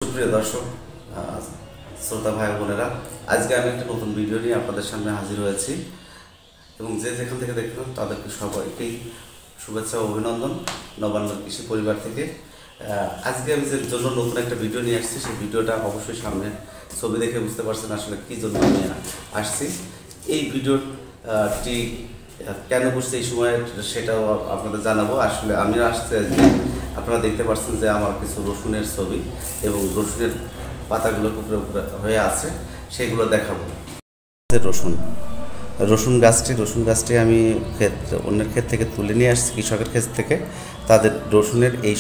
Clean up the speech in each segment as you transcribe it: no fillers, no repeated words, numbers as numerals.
সুপ্রিয় দর্শক শ্রোতা ভাই বোনেরা, আজকে আমি একটা নতুন ভিডিও নিয়ে আপনাদের সামনে হাজির হয়েছি এবং যে যেখান থেকে দেখলাম তাদেরকে সবাইকেই শুভেচ্ছা ও অভিনন্দন নবান্ন কৃষি পরিবার থেকে। আজকে আমি যে জন্য নতুন একটা ভিডিও নিয়ে আসছি, সেই ভিডিওটা অবশ্যই সামনে ছবি দেখে বুঝতে পারছেন আসলে কী জন্য আমি আসছি। এই ভিডিওটি কেন করছি এই সময় সেটাও আপনাদের জানাবো। আসলে আমি আসছি আজকে, আপনারা দেখতে পাচ্ছেন যে আমার কিছু রসুনের ছবি এবং রসুনের পাতাগুলো উপরে উপরে হয়ে আছে, সেগুলো দেখাবো। রসুন গাছটি আমি অন্যের ক্ষেত থেকে তুলে নিয়ে আসছি, কৃষকের ক্ষেত থেকে। তাদের রসুনের এই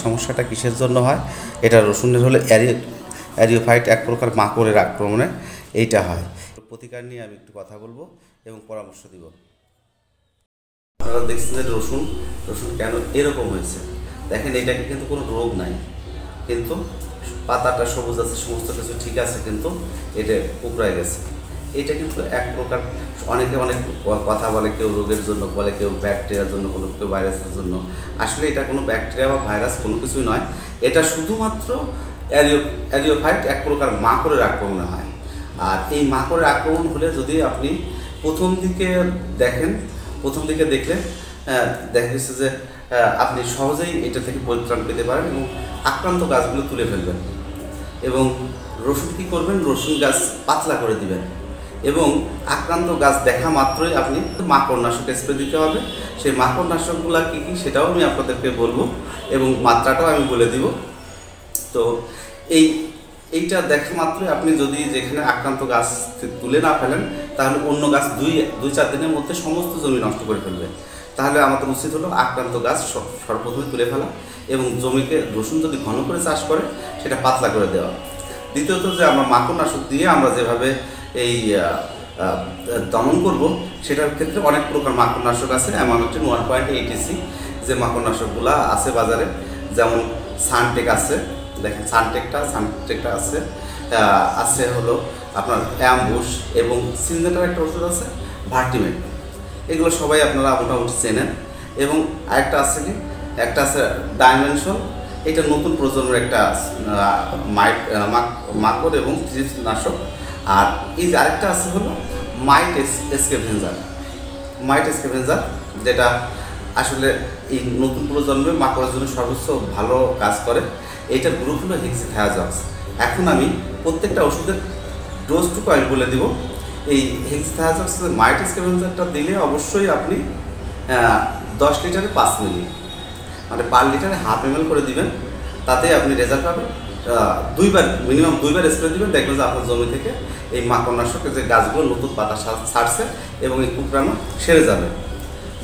সমস্যাটা কিসের জন্য হয়? এটা রসুনের হলে অ্যারিওফাইট, এক প্রকার মাকড়ের আক্রমণে এইটা হয়। প্রতিকার নিয়ে আমি একটু কথা বলবো এবং পরামর্শ দিব। আপনারা দেখছেন যে রসুন কেন এরকম হয়েছে। দেখেন, এটাকে কিন্তু কোনো রোগ নাই, কিন্তু পাতাটা সবুজ আছে, সমস্ত কিছু ঠিক আছে, কিন্তু এটা উপড়ায় গেছে। এটা কিন্তু এক প্রকার, অনেকে অনেক কথা বলে, কেউ রোগের জন্য বলে, কেউ ব্যাকটেরিয়ার জন্য, কেউ ভাইরাসের জন্য। আসলে এটা কোনো ব্যাকটেরিয়া বা ভাইরাস কোনো কিছুই নয়, এটা শুধুমাত্র অ্যারিওফাইট, এক প্রকার মাকড়ের আক্রমণে হয়। আর এই মাকড়ের আক্রমণ হলে যদি আপনি প্রথম দিকে দেখলে দেখা গেছে যে আপনি সহজেই এটা থেকে পরিত্রাণ পেতে পারেন এবং আক্রান্ত গাছগুলো তুলে ফেলবেন। এবং রসুন কী করবেন, রসুন গাছ পাতলা করে দিবেন এবং আক্রান্ত গাছ দেখা মাত্রই আপনি মাকড়নাশক স্প্রে দিতে হবে। সেই মাকড়নাশকগুলো কী কী সেটাও আমি আপনাদেরকে বলবো এবং মাত্রাটাও আমি বলে দিব। তো এইটা দেখা মাত্রই আপনি যদি যেখানে আক্রান্ত গাছ তুলে না ফেলেন, তাহলে অন্য গাছ দুই চার দিনের মধ্যে সমস্ত জমি নষ্ট করে ফেলবে। তাহলে আমাদের উচিত হলো আক্রান্ত গাছ সর্বপ্রথমে তুলে ফেলা এবং জমিকে রসুন যদি ঘন করে চাষ করে সেটা পাতলা করে দেওয়া। দ্বিতীয়ত, যে আমরা মাকড়নাশক দিয়ে আমরা যেভাবে এই দমন করব, সেটার ক্ষেত্রে অনেক প্রকার মাকড়নাশক আছে। অ্যামামেকটিন 1.80 যে মাকড়নাশকগুলো আছে বাজারে, যেমন সানটেক আছে, দেখেন সানটেকটা আছে হলো আপনার অ্যাম্বুশ, এবং সিনজেন্টার একটা ওষুধ আছে ভার্টিমেট। এগুলো সবাই আপনারা মোটামুটি চেনেন। এবং আরেকটা আছে একটা আছে ডাইমেনশন। এটা নতুন প্রজন্মের একটা মাকড় এবং নাশক। আর এই যে আরেকটা আছে হলো মাইট স্ক্যাভেঞ্জার, যেটা আসলে এই নতুন প্রজন্মের মাকড়ের জন্য সর্বোচ্চ ভালো কাজ করে। এইটার গ্রুপ হলো হেক্সাথায়োজক্স। এখন আমি প্রত্যেকটা ওষুধের ডোজটুকু আমি বলে দিব। এই হেক্সাথায়োজক্স মাইট স্ক্যাভেঞ্জারটা দিলে অবশ্যই আপনি 10 লিটারে 5 মিলি, মানে পার লিটারে ½ ml করে দিবেন। তাতে আপনি রেজাল্ট পাবেন। মিনিমাম দুইবার স্প্রে দিবেন, দেখবেন যে আপনার জমি থেকে এই মাকড়নাশকের যে গাছগুলো নতুন পাতা ছাড়ছে এবং এই কুকড়ানো সেরে যাবে।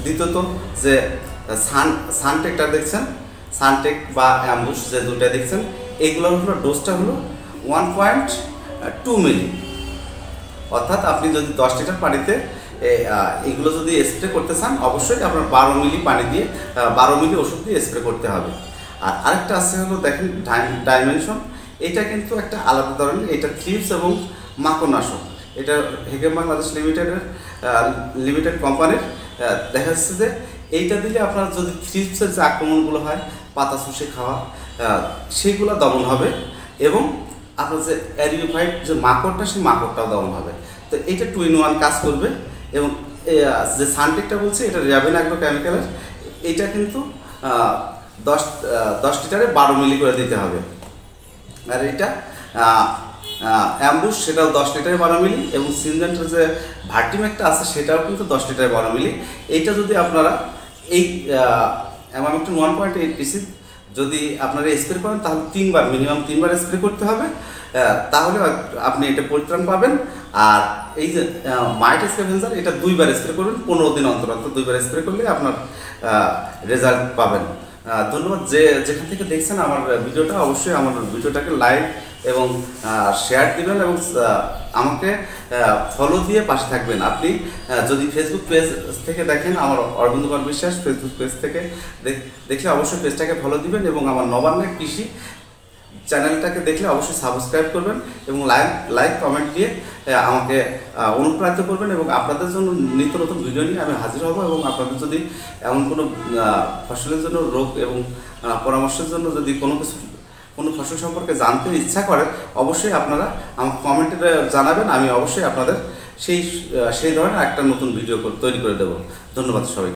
দ্বিতীয়ত, যে সানটেকটা দেখছেন, সানটেক বা অ্যাম্বুশ যে দুটা দেখছেন, এইগুলোর হলো ডোজটা হলো 1.2 মিলি। অর্থাৎ আপনি যদি 10 লিটার পানিতে এইগুলো যদি স্প্রে করতে চান, অবশ্যই আপনার 12 মিলি পানি দিয়ে 12 মিলি ওষুধ দিয়ে স্প্রে করতে হবে। আর আরেকটা আছে হলো দেখেন ডাইমেনশন। এটা কিন্তু একটা আলাদা ধরনের, এটা থ্রিপস এবং মাকড়নাশক। এটা হেগেম বাংলাদেশ লিমিটেড কোম্পানির। দেখা যাচ্ছে যে এইটা দিলে আপনার যদি থ্রিপসের যে আক্রমণগুলো হয়, পাতা শুষে খাওয়া, সেগুলো দমন হবে এবং আপনার যে অ্যারিওফাইট যে মাকড়টা, সেই মাকড়টাও দমন হবে। তো এইটা 2 in 1 কাজ করবে। এবং যে সানটেকটা বলছে, এটা র্যাবেন অ্যাগ্রো কেমিক্যালের। এইটা কিন্তু 10 লিটারে 12 মিলি করে দিতে হবে। আর এটা অ্যাম্বুশ, সেটাও 10 লিটারে 12 মিলি। এবং সিনজেন্টার যে ভার্টিমেটটা আছে, সেটাও কিন্তু 10 লিটারে 12 মিলি। এইটা যদি আপনারা এই অ্যামামেকটিন 1.80 যদি আপনারা স্প্রে করেন, তাহলে মিনিমাম 3 বার স্প্রে করতে হবে। তাহলে আপনি এটা পরিত্রাণ পাবেন। আর এই যে মাইট স্ক্যাভেঞ্জার, এটা 2 বার স্প্রে করবেন, 15 দিন অন্তর 2 বার স্প্রে করলে আপনার রেজাল্ট পাবেন। ধন্যবাদ। যেখান থেকে দেখছেন আমার ভিডিওটা, অবশ্যই আমার ভিডিওটাকে লাইক এবং শেয়ার দিবেন এবং আমাকে ফলো দিয়ে পাশে থাকবেন। আপনি যদি ফেসবুক পেজ থেকে দেখেন, আমার অরবিন্দ কুমার বিশ্বাস ফেসবুক পেজ থেকে দেখলে অবশ্যই পেজটাকে ফলো দিবেন এবং আমার নবান্নের কৃষি চ্যানেলটাকে দেখলে অবশ্যই সাবস্ক্রাইব করবেন এবং লাইক কমেন্ট দিয়ে আমাকে অনুপ্রাণিত করবেন। এবং আপনাদের জন্য নিত্য নতুন ভিডিও নিয়ে আমি হাজির হব। এবং আপনাদের যদি এমন কোনো ফসলের জন্য রোগ এবং পরামর্শের জন্য যদি কোনো কোনো ফসল সম্পর্কে জানতে ইচ্ছা করেন, অবশ্যই আপনারা আমাকে কমেন্টে জানাবেন। আমি অবশ্যই আপনাদের সেই ধরনের একটা নতুন ভিডিও তৈরি করে দেবো। ধন্যবাদ সবাই।